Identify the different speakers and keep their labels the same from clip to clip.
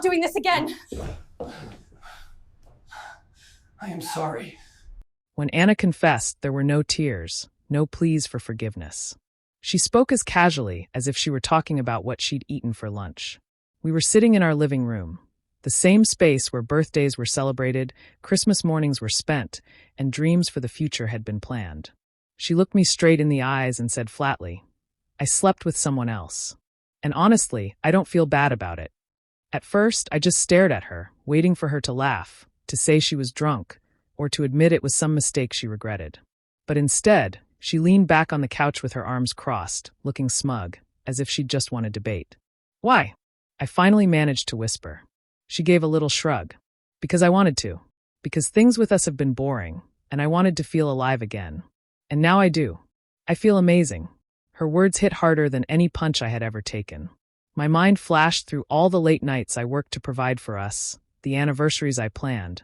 Speaker 1: doing this again.
Speaker 2: I am sorry.
Speaker 3: When Anna confessed, there were no tears, no pleas for forgiveness. She spoke as casually as if she were talking about what she'd eaten for lunch. We were sitting in our living room, the same space where birthdays were celebrated, Christmas mornings were spent, and dreams for the future had been planned. She looked me straight in the eyes and said flatly, "I slept with someone else. And honestly, I don't feel bad about it." At first, I just stared at her, waiting for her to laugh, to say she was drunk, or to admit it was some mistake she regretted. But instead, she leaned back on the couch with her arms crossed, looking smug, as if she'd just won a debate. "Why?" I finally managed to whisper. She gave a little shrug. "Because I wanted to. Because things with us have been boring, and I wanted to feel alive again. And now I do. I feel amazing." Her words hit harder than any punch I had ever taken. My mind flashed through all the late nights I worked to provide for us, the anniversaries I planned,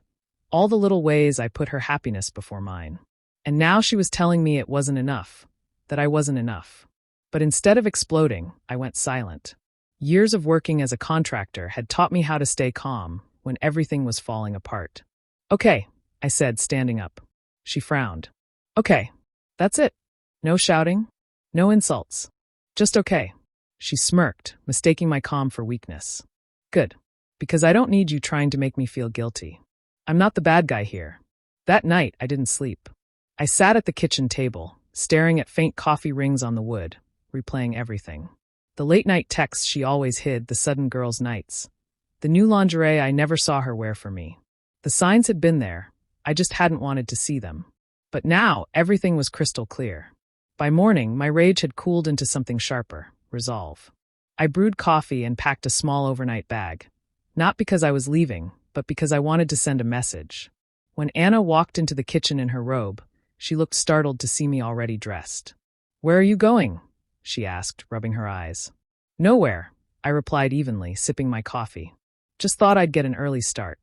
Speaker 3: all the little ways I put her happiness before mine. And now she was telling me it wasn't enough, that I wasn't enough. But instead of exploding, I went silent. Years of working as a contractor had taught me how to stay calm when everything was falling apart. "Okay," I said, standing up. She frowned. "Okay, that's it. No shouting, no insults. Just okay." She smirked, mistaking my calm for weakness. "Good, because I don't need you trying to make me feel guilty. I'm not the bad guy here." That night, I didn't sleep. I sat at the kitchen table, staring at faint coffee rings on the wood, replaying everything. The late-night texts she always hid, the sudden girls' nights. The new lingerie I never saw her wear for me. The signs had been there, I just hadn't wanted to see them. But now, everything was crystal clear. By morning, my rage had cooled into something sharper, resolve. I brewed coffee and packed a small overnight bag. Not because I was leaving, but because I wanted to send a message. When Anna walked into the kitchen in her robe, she looked startled to see me already dressed. "Where are you going?" she asked, rubbing her eyes. "Nowhere," I replied evenly, sipping my coffee. "Just thought I'd get an early start."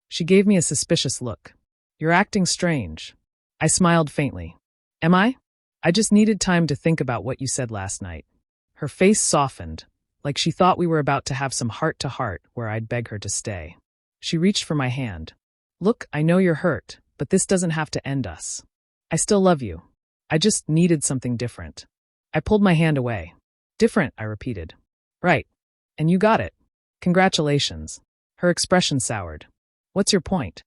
Speaker 3: She gave me a suspicious look. "You're acting strange." I smiled faintly. "Am I? I just needed time to think about what you said last night." Her face softened, like she thought we were about to have some heart-to-heart where I'd beg her to stay. She reached for my hand. "Look, I know you're hurt, but this doesn't have to end us. I still love you. I just needed something different." I pulled my hand away. "Different," I repeated. "Right. And you got it. Congratulations." Her expression soured. "What's your point?"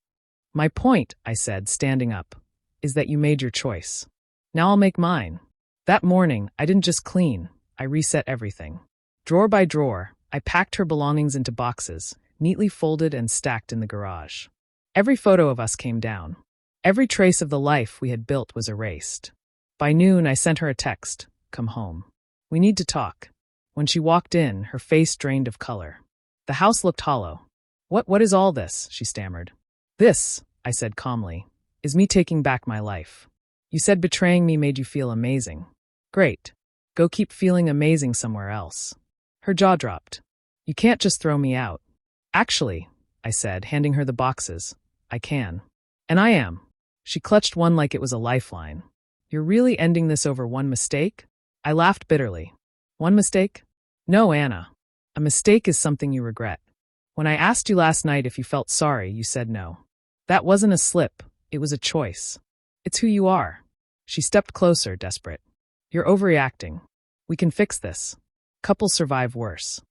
Speaker 3: "My point," I said, standing up, "is that you made your choice. Now I'll make mine." That morning, I didn't just clean, I reset everything. Drawer by drawer, I packed her belongings into boxes, neatly folded and stacked in the garage. Every photo of us came down. Every trace of the life we had built was erased. By noon, I sent her a text. "Come home. We need to talk." When she walked in, her face drained of color. The house looked hollow. What is all this?" she stammered. "This," I said calmly, "is me taking back my life. You said betraying me made you feel amazing. Great. Go keep feeling amazing somewhere else." Her jaw dropped. "You can't just throw me out." "Actually," I said, handing her the boxes, "I can. And I am." She clutched one like it was a lifeline. "You're really ending this over one mistake?" I laughed bitterly. "One mistake? No, Anna. A mistake is something you regret. When I asked you last night if you felt sorry, you said no. That wasn't a slip, it was a choice. It's who you are." She stepped closer, desperate. "You're overreacting. We can fix this. Couples survive worse."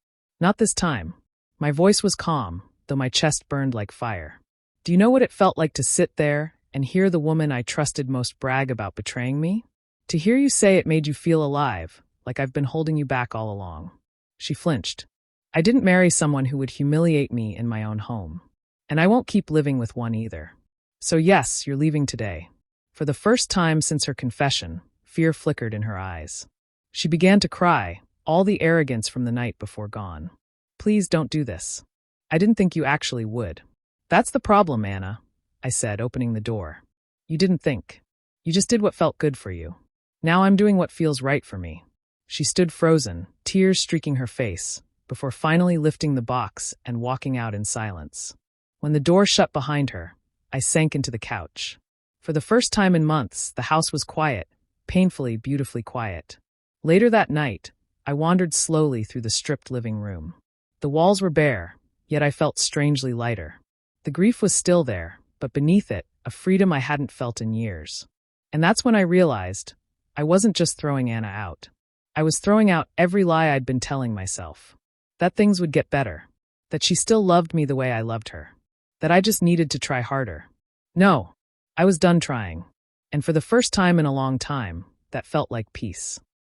Speaker 3: "Not this time." My voice was calm, though my chest burned like fire. "Do you know what it felt like to sit there and hear the woman I trusted most brag about betraying me? To hear you say it made you feel alive, like I've been holding you back all along." She flinched. "I didn't marry someone who would humiliate me in my own home. And I won't keep living with one either. So yes, you're leaving today." For the first time since her confession, fear flickered in her eyes. She began to cry, all the arrogance from the night before gone. "Please don't do this. I didn't think you actually would." "That's the problem, Anna," I said, opening the door. "You didn't think. You just did what felt good for you. Now I'm doing what feels right for me." She stood frozen, tears streaking her face, before finally lifting the box and walking out in silence. When the door shut behind her, I sank into the couch. For the first time in months, the house was quiet, painfully, beautifully quiet. Later that night, I wandered slowly through the stripped living room. The walls were bare, Yet I felt strangely lighter. The grief was still there, but beneath it, a freedom I hadn't felt in years. And that's when I realized I wasn't just throwing Anna out. I was throwing out every lie I'd been telling myself. That things would get better. That she still loved me the way I loved her. That I just needed to try harder. No, I was done trying. And for the first time in a long time, that felt like peace.